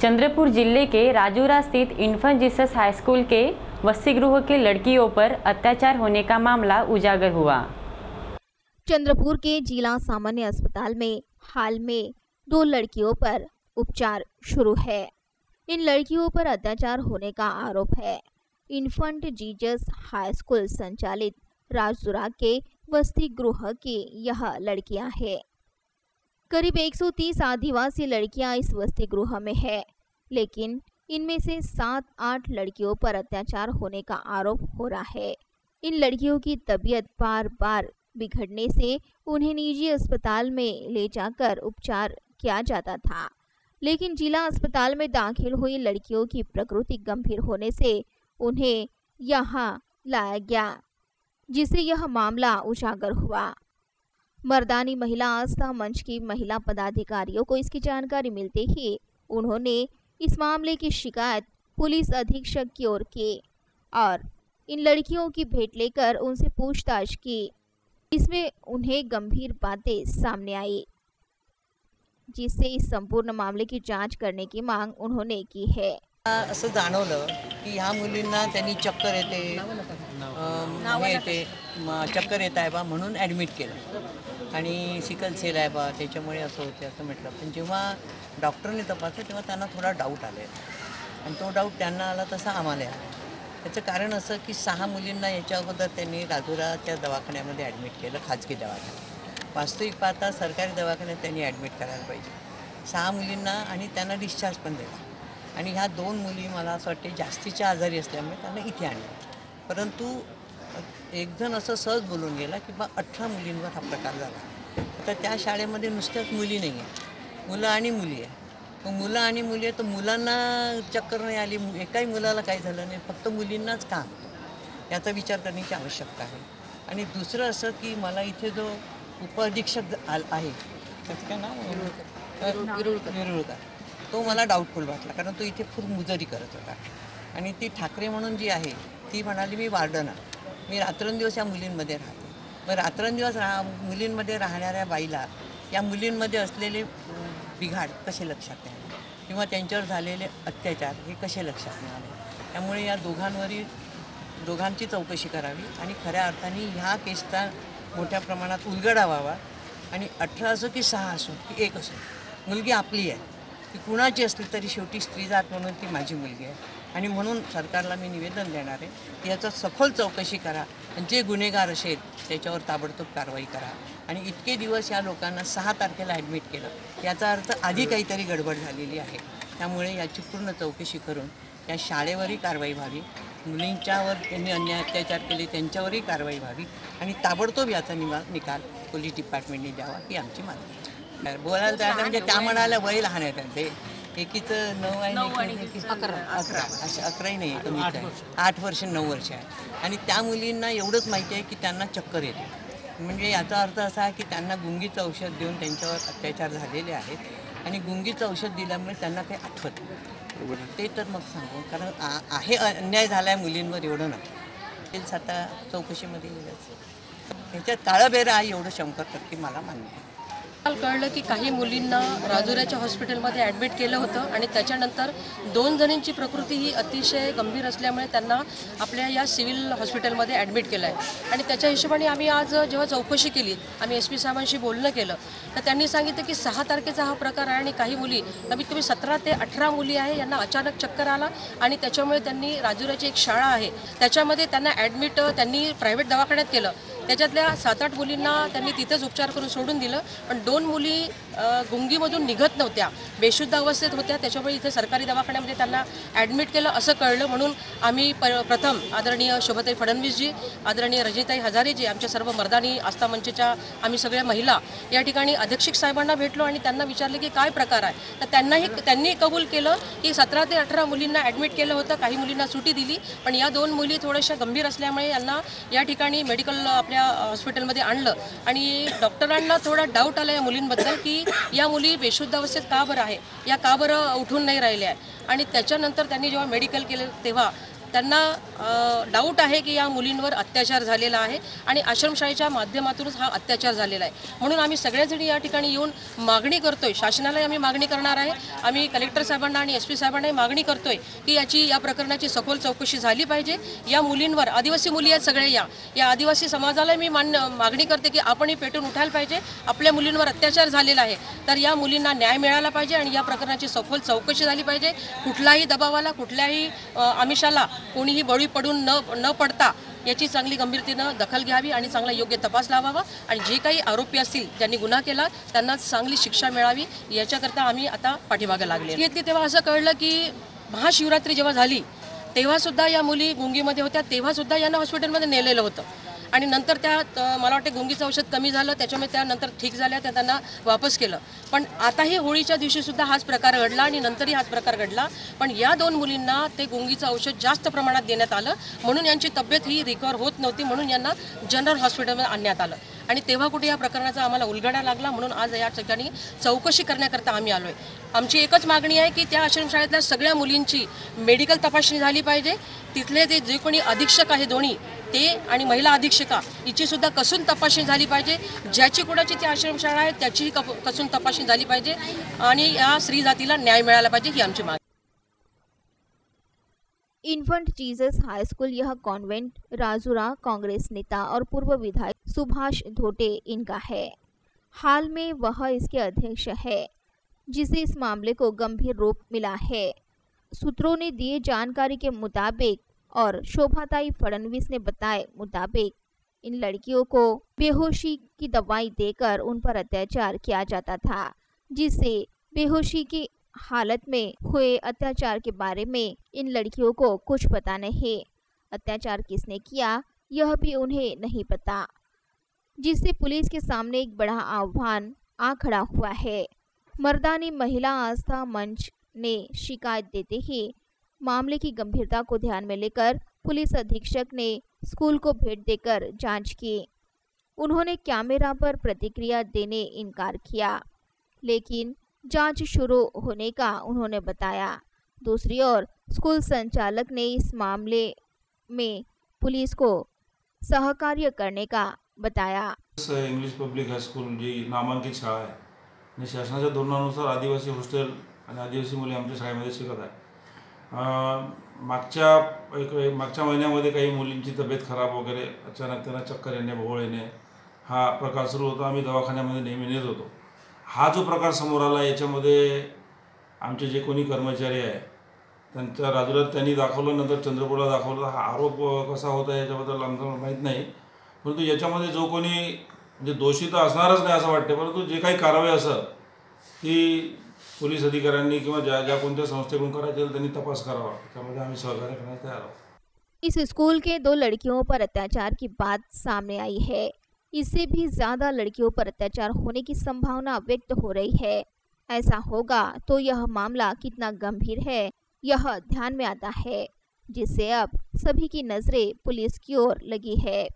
चंद्रपुर जिले के राजूरा स्थित infant Jesus हाई school के वसतिगृह के लड़कियों पर अत्याचार होने का मामला उजागर हुआ। चंद्रपुर के जिला सामान्य अस्पताल में हाल में 2 लड़कियों पर उपचार शुरू है। इन लड़कियों पर अत्याचार होने का आरोप है। इन्फेंट जीसस हाई स्कूल संचालित राजूरा के वसतिगृह की यह लड़कियां हैं। करीब 130 आदिवासी लड़कियां इस वसतिगृह में है, लेकिन इनमें से 7-8 लड़कियों पर अत्याचार होने का आरोप हो रहा है। इन लड़कियों की तबीयत बार बार बिगड़ने से उन्हें निजी अस्पताल में ले जाकर उपचार किया जाता था, लेकिन जिला अस्पताल में दाखिल हुई लड़कियों की प्रकृति गंभीर होने से उन्हें यहां लाया गया, जिससे यह मामला उजागर हुआ। मर्दानी महिला आस्था मंच की महिला पदाधिकारियों को इसकी जानकारी मिलते ही उन्होंने इस मामले की शिकायत पुलिस अधीक्षक की ओर की और इन लड़कियों की भेंट लेकर उनसे पूछताछ की, जिसमें उन्हें गंभीर बातें सामने आई, जिससे इस संपूर्ण मामले की जांच करने की मांग उन्होंने की है। असं जाणवलं की ह्या मुलींना त्यांनी चक्कर येते चक्कर येत आहे बा म्हणून ॲडमिट केलं आणि सिकल सेल आहे बा त्याच्यामुळे असं होते असं म्हटलं। पण जेव्हा डॉक्टरने तपासलं तेव्हा त्यांना थोडा डाऊट आले आणि तो डाऊट त्यांना आला तसा आम्हाला आला। त्याचं कारण असं की 6 मुलींना याच्या अगोदर त्यांनी राजुराच्या दवाखान्यामध्ये ॲडमिट केलं, खाजगी दवाखान्यात। वास्तविक पाहता सरकारी दवाखान्यात त्यांनी ॲडमिट करायला पाहिजे 6 मुलींना आणि त्यांना डिस्चार्ज पण दिला आणि ह्या 2 मुली मला असं वाटते जास्तीच्या आजारी असल्यामुळे त्यांना इथे आणलं। परंतु एक जण असं सहज बोलून गेला की बा 18 मुलींवर हा प्रकार झाला। आता त्या शाळेमध्ये नुसत्याच मुली नाही आहे, मुलं आणि मुली आहे। मग मुलं आणि मुली आहे तर मुलांना चक्कर नाही आली, एकाही मुलाला काही झालं नाही, फक्त मुलींनाच का, याचा विचार करण्याची आवश्यकता आहे। आणि दुसरं असं की मला इथे जो उपअधीक्षक आहे त्याचं काय नाव विरुळकर, तो मला डाऊटफुल वाटला, कारण तो इथे खूप मुजरी करत होता। आणि ती ठाकरे म्हणून जी आहे ती म्हणाली मी वार्डन आहे, मी रात्रंदिवस या मुलींमध्ये राहते। मग रात्रंदिवस मुलींमध्ये राहणाऱ्या बाईला या मुलींमध्ये असलेले बिघाड कसे लक्षात नाही आले किंवा त्यांच्यावर झालेले अत्याचार हे कसे लक्षात नाही आले। त्यामुळे या दोघांची चौकशी करावी आणि खऱ्या अर्थाने ह्या केसचा मोठ्या प्रमाणात उलगडा व्हावा। आणि 18 असो की 6 असो की 1 असो, मुलगी आपली आहे, ती कुणाची असली तरी शेवटी स्त्रीजात म्हणून ती माझी मुलगी आहे। आणि म्हणून सरकारला मी निवेदन देणार आहे की याचा सखोल चौकशी करा आणि जे गुन्हेगार असेल त्याच्यावर ताबडतोब कारवाई करा। आणि इतके दिवस या लोकांना 6 तारखेला ॲडमिट केलं, याचा अर्थ आधी काहीतरी गडबड झालेली आहे। त्यामुळे याची पूर्ण चौकशी करून या शाळेवरही कारवाई व्हावी, मुलींच्यावर त्यांनी अन्याय अत्याचार केले त्यांच्यावरही कारवाई व्हावी आणि ताबडतोब याचा निकाल पोलीस डिपार्टमेंटने द्यावा ही आमची मागणी आहे। बोलायला जायला म्हणजे त्या म्हणाल्या वय लहान आहे त्यांचे, एकीचं 9 आहे, 11 असे 11ही नाही आहे, कमीच आहे, 8 वर्ष 9 वर्ष आहे। आणि त्या मुलींना एवढंच माहिती आहे की त्यांना चक्कर येते, म्हणजे याचा अर्थ असा आहे की त्यांना गुंगीचं औषध देऊन त्यांच्यावर अत्याचार झालेले आहेत आणि गुंगीचं औषध दिल्यामुळे त्यांना काही आठवत नाही। ते तर मग सांगू, कारण आहे अन्याय झाला आहे मुलींवर एवढं नाही, तेच आता चौकशीमध्ये येईल। ह्याच्यात काळबेरं आहे एवढं 100% मला मान्य आहे। काल कळलं की काही मुलींना राजुराच्या हॉस्पिटलमध्ये ॲडमिट केलं होतं आणि त्याच्यानंतर 2 जणींची प्रकृती ही अतिशय गंभीर असल्यामुळे त्यांना आपल्या या सिव्हिल हॉस्पिटलमध्ये ॲडमिट केलं आहे। आणि त्याच्या हिशोबाने आम्ही आज जेव्हा चौकशी केली, आम्ही SP साहेबांशी बोलणं केलं, तर त्यांनी सांगितलं की 6 तारखेचा हा प्रकार आहे आणि काही मुली कमीत कमी 17 ते 18 मुली आहे, यांना अचानक चक्कर आला आणि त्याच्यामुळे त्यांनी राजुराची एक शाळा आहे त्याच्यामध्ये त्यांना ॲडमिट त्यांनी प्रायव्हेट दवाखान्यात केलं। त्याच्यातल्या 7-8 मुलींना त्यांनी तिथेच उपचार करून सोडून दिलं, पण 2 मुली गुंगीमधून निघत नव्हत्या, बेशुद्ध अवस्थेत होत्या, त्याच्यामुळे इथे सरकारी दवाखान्यामध्ये त्यांना ॲडमिट केलं असं कळलं। म्हणून आम्ही प्रथम आदरणीय शोभाताई फडणवीसजी, आदरणीय रजनीताई हजारेजी, आमच्या सर्व मर्दानी आस्था मंचच्या आम्ही सगळ्या महिला या ठिकाणी अधीक्षक साहेबांना भेटलो आणि त्यांना विचारले की काय प्रकार आहे, तर त्यांनी कबूल केलं की 17 ते 18 मुलींना ॲडमिट केलं होतं, काही मुलींना सुटी दिली, पण या 2 मुली थोड्याशा गंभीर असल्यामुळे यांना या ठिकाणी मेडिकल आपल्या हॉस्पिटलमध्ये आणलं आणि डॉक्टरांना थोडा डाऊट आला या मुलींबद्दल की या मुली बेशुद्ध अवस्थेत का बरं आहे, या का बरं उठून नाही राहिल्या आहे। आणि त्याच्यानंतर त्यांनी जेव्हा मेडिकल केलं तेव्हा त्यांना डाऊट आहे की या मुलींवर अत्याचार झालेला आहे आणि आश्रमशाळेच्या माध्यमातूनच हा अत्याचार झालेला आहे. म्हणून आम्ही सगळेजणी या ठिकाणी येऊन मागणी करतोय, शासनाला आम्ही मागणी करणार आहे. आम्ही कलेक्टर साहेबांना आणि SP साहेबांना मागणी करतोय की या प्रकरणाची सखोल चौकशी झाली पाहिजे. या मुलींवर, आदिवासी मुली आहेत सगळ्या, या आदिवासी समाजाला मी मागणी करते की आपणही पेटून उठायला पाहिजे. आपल्या मुलींवर अत्याचार झालेला आहे तर या मुलींना न्याय मिळाला पाहिजे आणि या प्रकरणाची सखोल चौकशी झाली पाहिजे. कुठलाही दबावाला, कुठल्याही आमिषाला कोणीही बळी पडून न पडता याची चांगली गंभीरतेनं दखल घ्यावी आणि चांगला योग्य तपास लावावा आणि जे काही आरोपी असतील ज्यांनी गुन्हा केला त्यांना चांगली शिक्षा मिळावी याच्याकरता आम्ही आता पाठीमागे लागले. घेतली तेव्हा असं कळलं की महाशिवरात्री जेव्हा झाली तेव्हा सुद्धा या मुली गुंगीमध्ये होत्या, तेव्हा सुद्धा यांना हॉस्पिटलमध्ये नेलेलं होतं आणि नंतर त्या मला वाटते गुंगीचं औषध कमी झालं त्याच्यामुळे त्यानंतर ठीक झाल्या, त्या त्यांना वापस केलं. पण आताही होळीच्या दिवशी सुद्धा हाच प्रकार घडला आणि नंतरही हाच प्रकार घडला. पण या 2 मुलींना ते गुंगीचं औषध जास्त प्रमाणात देण्यात आलं म्हणून यांची तब्येत ही रिकवर होत नव्हती, म्हणून यांना जनरल हॉस्पिटलमध्ये आणण्यात आलं आणि तेव्हा कुठे या प्रकरणाचा आम्हाला उलगडा लागला. म्हणून आज या ठिकाणी चौकशी करण्याकरता आम्ही आलो आहे. आमची एकच मागणी आहे की त्या आश्रमशाळेतल्या सगळ्या मुलींची मेडिकल तपासणी झाली पाहिजे. तिथले ते जे कोणी अधीक्षक आहे दोन्ही ते आणि महिला अधीक्षका हिची सुद्धा कसून तपासणी झाली पाहिजे. ज्याची कुणाची ती आश्रमशाळा आहे त्याचीही कसून तपासणी झाली पाहिजे आणि या स्त्री जातीला न्याय मिळाला पाहिजे ही आमची मागणी. इन्फेंट जीसस हाई स्कूल यह कॉन्वेंट राजूरा कांग्रेस नेता और पूर्व विधायक सुभाष धोटे इनका है। हाल में वह इसके अध्यक्ष है, जिसे इस मामले को गंभीर रूप मिला है। सूत्रों ने दिए जानकारी के मुताबिक और शोभाताई फडणवीस ने बताए मुताबिक इन लड़कियों को बेहोशी की दवाई देकर उन पर अत्याचार किया जाता था, जिससे बेहोशी की हालत में हुए अत्याचार के बारे में इन लड़कियों को कुछ पता नहीं। अत्याचार किसने किया यह भी उन्हें नहीं पता, जिससे पुलिस के सामने एक बड़ा आह्वान आ खड़ा हुआ है। मर्दानी महिला आस्था मंच ने शिकायत देते ही मामले की गंभीरता को ध्यान में लेकर पुलिस अधीक्षक ने स्कूल को भेंट देकर जांच की। उन्होंने कैमरा पर प्रतिक्रिया देने इनकार किया, लेकिन जांच शुरू होने का उन्होंने बताया। दूसरी ओर स्कूल संचालक ने इस मामले में पुलिस को सहकार्य करने का बताया। इंग्लिश पब्लिक हायस्कूल जी नामांकित शाळा आहे आणि शासनाच्या धोरणानुसार आदिवासी हॉस्टेल आणि आदिवासी मुले आमच्या शाळेमध्ये शिकत आहे। मागच्या महिन्यामध्ये काही मुलींची तब्येत खराब वगैरे अचानक त्यांना चक्कर येणे, भोवळ येणे हा प्रकार सुरू होता। आम्ही दवाखान्यामध्ये नेहमी नेत होतो। हा जो प्रकार समोर आला याच्यामध्ये आमचे जे कोणी कर्मचारी आहे त्यांच्या राजुरात त्यांनी दाखवलं, नंतर चंद्रपूरला दाखवलं। हा आरोप कसा होता याच्याबद्दल आम्हाला माहीत नाही, परंतु याच्यामध्ये जो कोणी म्हणजे दोषी तर असणारच नाही असं वाटते, परंतु जे काही कारवाई असेल ती पोलीस अधिकाऱ्यांनी किंवा ज्या कोणत्या संस्थेकडून करायची त्यांनी तपास करावा, त्यामध्ये आम्ही सहकार्य करण्यास तयार आहोत। इस स्कूल के 2 लड़कियों पर अत्याचार की बात सामने आई है। इससे भी ज्यादा लड़कियों पर अत्याचार होने की संभावना व्यक्त हो रही है। ऐसा होगा तो यह मामला कितना गंभीर है यह ध्यान में आता है, जिससे अब सभी की नजरें पुलिस की ओर लगी है।